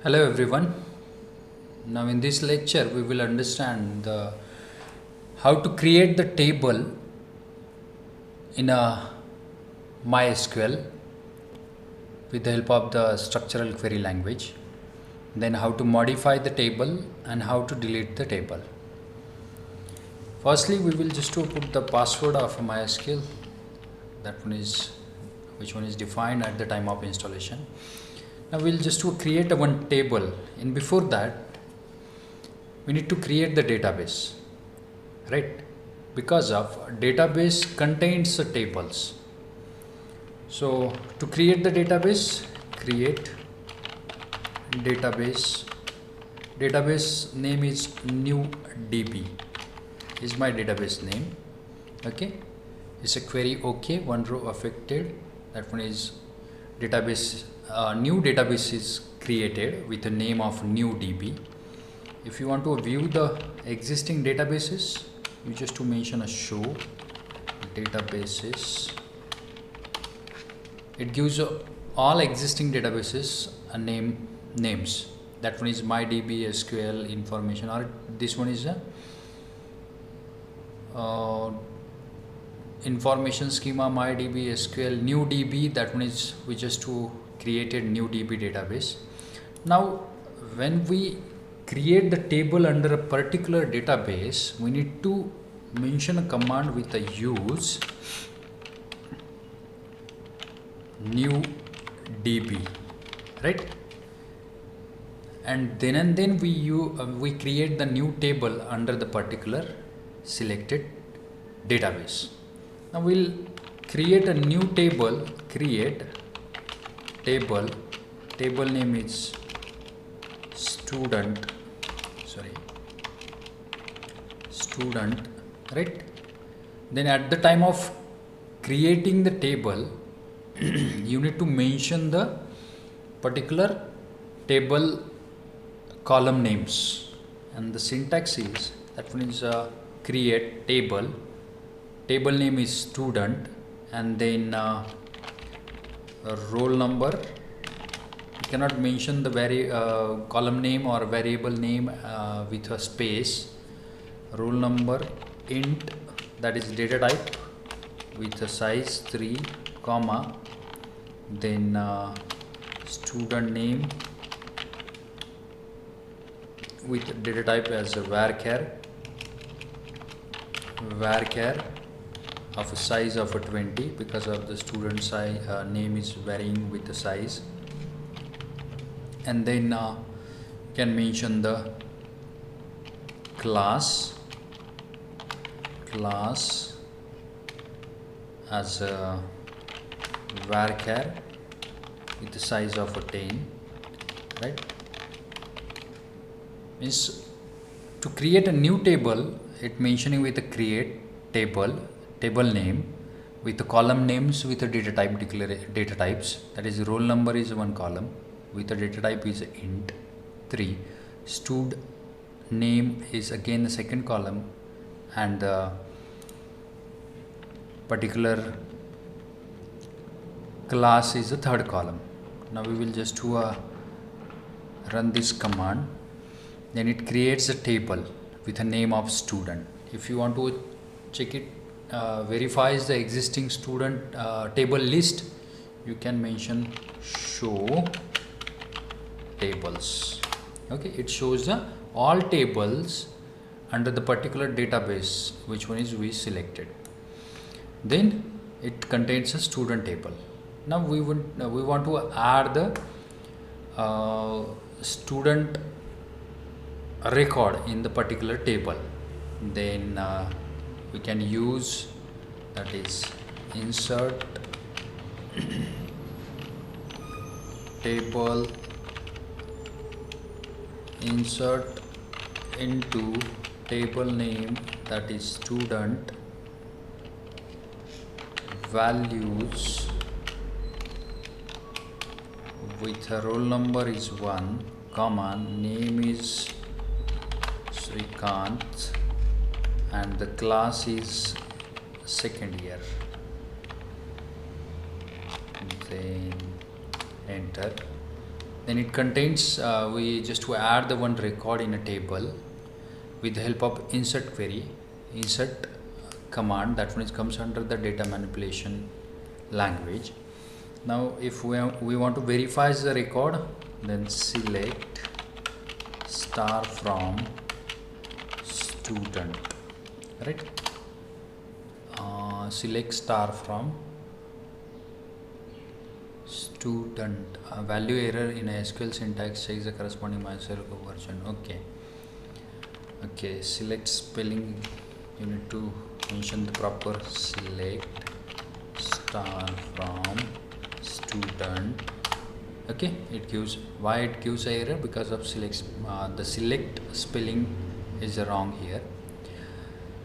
Hello everyone. Now in this lecture we will understand how to create the table in a MySQL with the help of the structural query language. Then how to modify the table and how to delete the table. Firstly, we will just to put the password of MySQL. That one is which one is defined at the time of installation. Now we'll just to create a one table. And before that, we need to create the database, right? Because of database contains the tables. So to create the database, create database. Database name is new DB. Is my database name. Okay, it's a query. Okay, one row affected. That one is database. New database is created with the name of new DB. If you want to view the existing databases, you just to mention a show databases. It gives all existing databases a names. That one is MyDB, SQL, information, or this one is a information schema, MyDB, SQL, new DB. That one is we just to created new DB database. Now when we create the table under a particular database, we need to mention a command with the use new DB, right? And then we create the new table under the particular selected database. Now we'll create a new table. Create table. Table name is student, right? Then at the time of creating the table, you need to mention the particular table column names, and the syntax is that one is create table. Table name is student, and then roll number. You cannot mention the column name or variable name with a space. Roll number int, that is data type with a size 3, comma, then student name with data type as a varchar of a size of a 20, because of the student size name is varying with the size. And then you can mention the class as a varchar with the size of a 10, right? Means to create a new table, it mentioning with the create table name with the column names with the data types. That is roll number is one column with the data type is int 3. Stud name is again the second column, and the particular class is the third column. Now we will just run this command. Then it creates a table with a name of student. If you want to check it, verifies the existing student table list, you can mention show tables. Okay, it shows the all tables under the particular database which one is we selected. Then it contains a student table. Now we want to add the student record in the particular table. Then we can use, that is insert table, insert into table name, that is student, values with a roll number is 1, comma, name is Srikant, and the class is second year. Then enter. Then it contains, we just to add the one record in a table with the help of insert query, insert command, that one comes under the data manipulation language. Now if we want to verify the record, then select star from student, right? Select star from student. Value error in a SQL syntax, checks the corresponding MySQL version. Okay, select spelling, you need to mention the proper select star from student. Okay, it gives, why it gives a error? Because of select, the select spelling is wrong here.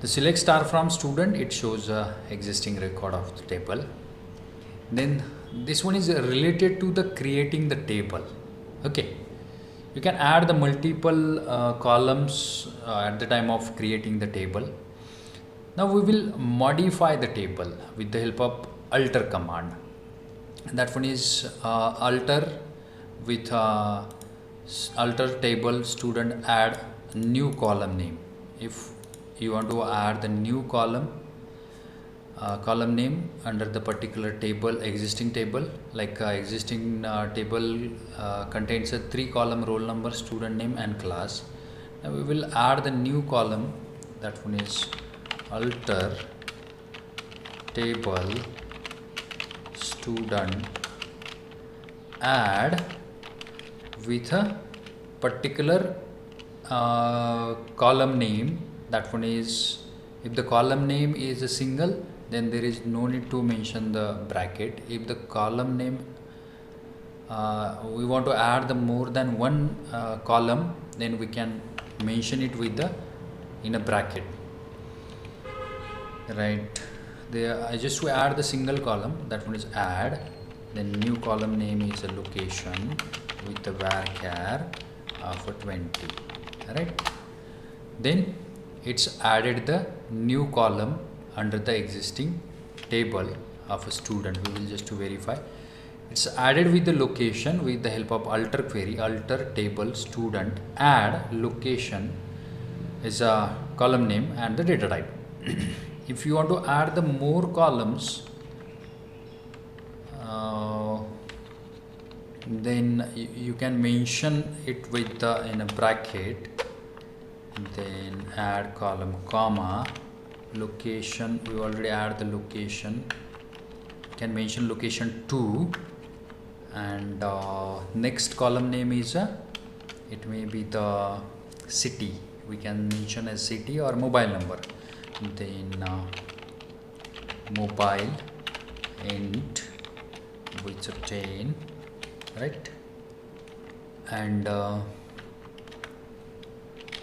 The select star from student, it shows existing record of the table. Then this one is related to the creating the table. Okay, you can add the multiple columns at the time of creating the table. Now we will modify the table with the help of alter command. That one is alter with alter table student, add new column name. If you want to add the new column name under the particular table, existing table, like existing table contains a 3-column roll number, student name and class. Now we will add the new column, that one is alter table student, add with a particular column name. That one is, if the column name is a single, then there is no need to mention the bracket. If the column name we want to add the more than one column, then we can mention it with the in a bracket, right? There I just to add the single column, that one is add, then new column name is a location with the varchar for 20, right? Then it's added the new column under the existing table of a student. We will just to verify, it's added with the location with the help of alter query, alter table student, add location is a column name and the data type. If you want to add the more columns, then you can mention it with the in a bracket, then add column comma location. We already add the location, can mention location 2, and next column name is it may be the city, we can mention as city or mobile number, then mobile int with a 10, right? And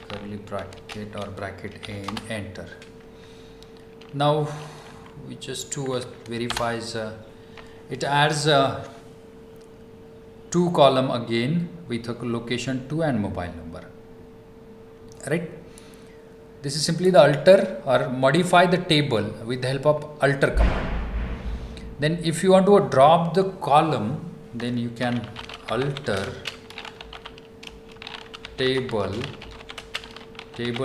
curly bracket or bracket and enter. Now we just to verifies, it adds 2 column again with a location 2 and mobile number, right? This is simply the alter or modify the table with the help of alter command. Then if you want to drop the column, then you can alter table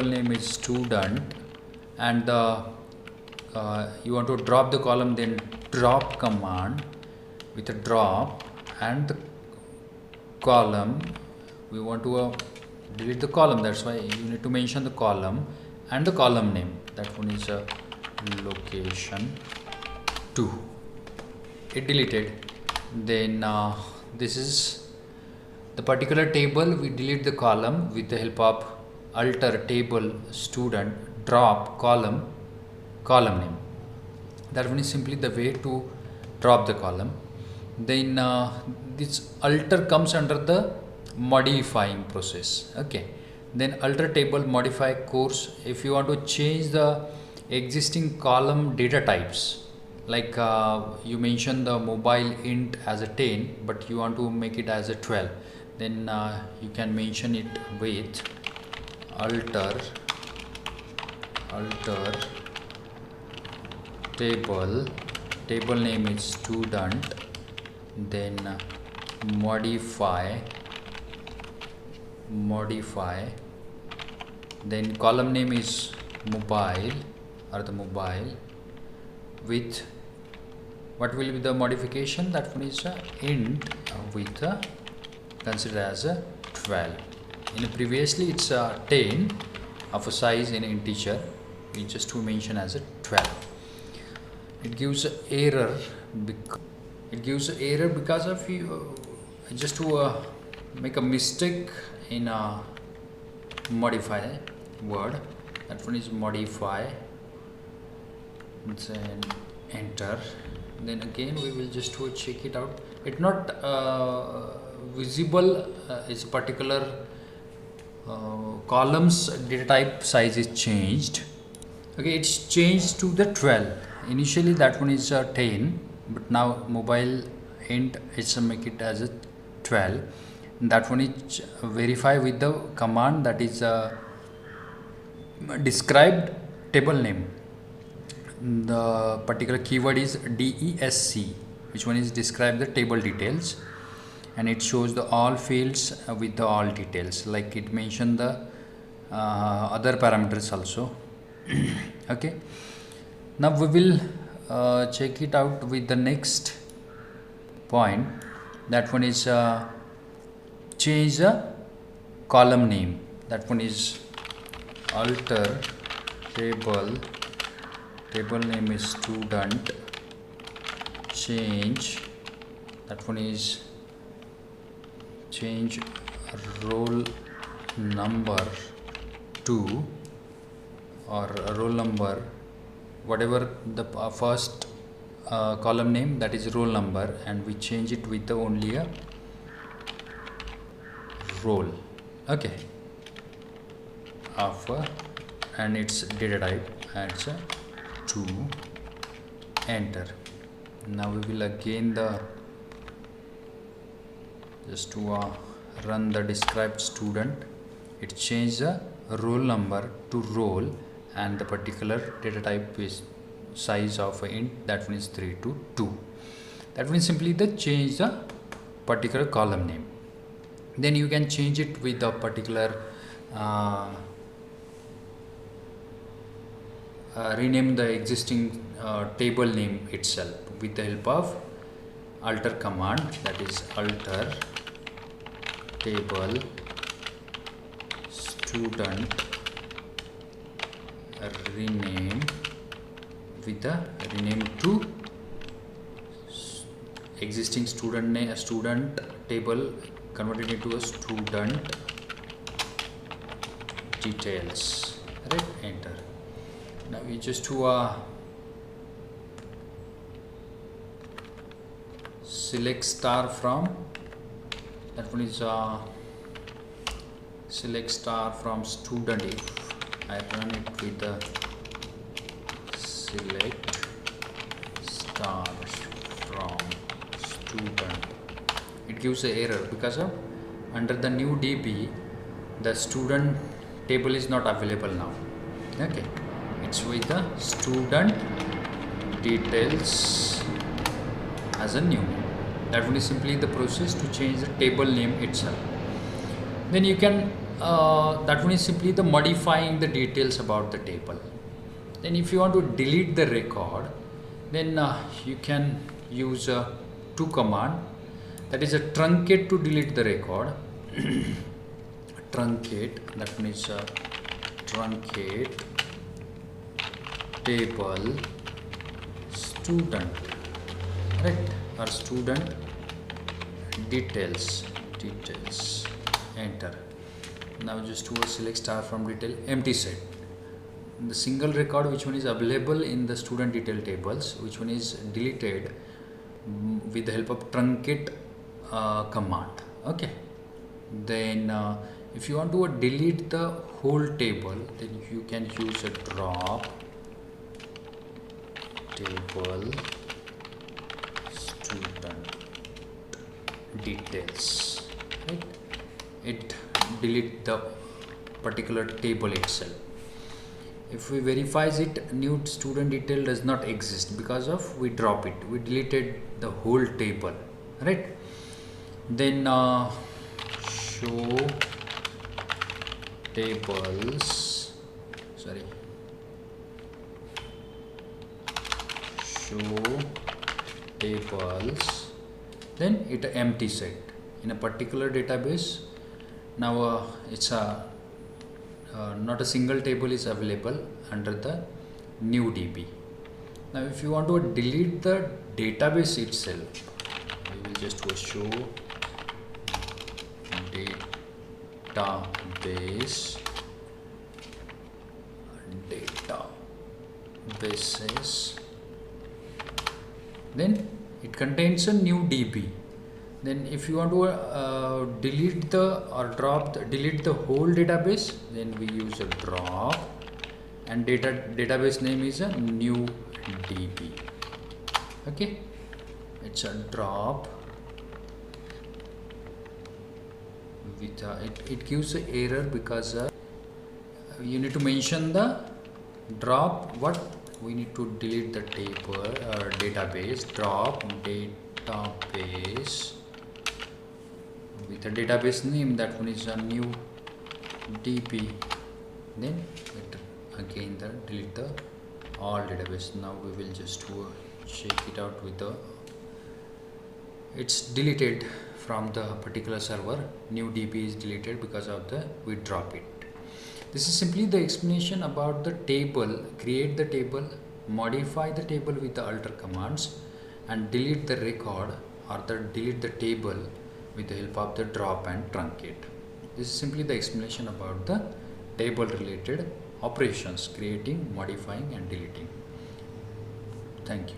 name is student, and the you want to drop the column, then drop command with a drop, and the column we want to delete the column, that's why you need to mention the column and the column name, that one is a location 2. It deleted. Then this is the particular table, we delete the column with the help of alter table student, drop column name. That one is simply the way to drop the column. Then this alter comes under the modifying process. Okay, then alter table modify course. If you want to change the existing column data types, like you mentioned the mobile int as a 10, but you want to make it as a 12, then you can mention it with alter table name is student, then modify modify, then column name is mobile or the mobile, with what will be the modification? That one is a int with a considered as a 12. In previously it's a 10 of a size in integer, we just to mention as a 12. It gives error because of you just to make a mistake in a modify word. That one is modify, then enter. Then again we will just to check it out. It's not visible is particular columns data type size is changed. Okay, it's changed to the 12. Initially that one is 10, but now mobile int is make it as a 12. And that one is verify with the command that is described table name. The particular keyword is DESC, which one is describe the table details, and it shows the all fields with the all details, like it mentioned the other parameters also. Okay, now we will check it out with the next point. That one is change the column name. That one is alter table name is student, change, that one is change roll number to, or roll number, whatever the first column name, that is roll number, and we change it with the only a roll. Okay, of and its data type as a 2, enter. Now we will again just to run the described student. It changed the roll number to roll, and the particular data type is size of int, that one is 3 to 2. That means simply the change the particular column name. Then you can change it with the particular rename the existing table name itself with the help of alter command, that is alter table student rename with the rename to existing student name, student table converted into a student details, right? Enter. Now we just to select star from, that one is select star from student. If I run it with the select star from student, it gives an error because of under the new DB the student table is not available now. Okay, it's with the student details as a new name. That one is simply the process to change the table name itself. Then you can that one is simply the modifying the details about the table. Then if you want to delete the record, then you can use two command, that is a truncate to delete the record. Truncate, that means truncate table student, right, or student details, enter. Now just to select star from detail, empty set, the single record which one is available in the student detail tables, which one is deleted with the help of truncate command. Okay, then if you want to delete the whole table, then you can use a drop table student details, right? It delete the particular table itself. If we verifies it, new student detail does not exist because of we drop it, we deleted the whole table, right? Then show tables, sorry, show tables, then it empty set in a particular database. Now it's a not a single table is available under the new DB. Now if you want to delete the database itself, we will just go show databases, then it contains a new DB. Then if you want to delete the or delete the whole database, then we use a drop, and database name is a new DB. Okay, it's a drop with it gives an error because you need to mention the drop what we need to delete the table database, drop database with a database name, that one is a new DB. Then it again delete the all database. Now we will just check it out with the it's deleted from the particular server. New DB is deleted because of the we drop it. This is simply the explanation about the table. Create the table, modify the table with the alter commands, and delete the record or delete the table with the help of the drop and truncate. This is simply the explanation about the table related operations, creating, modifying and deleting. Thank you.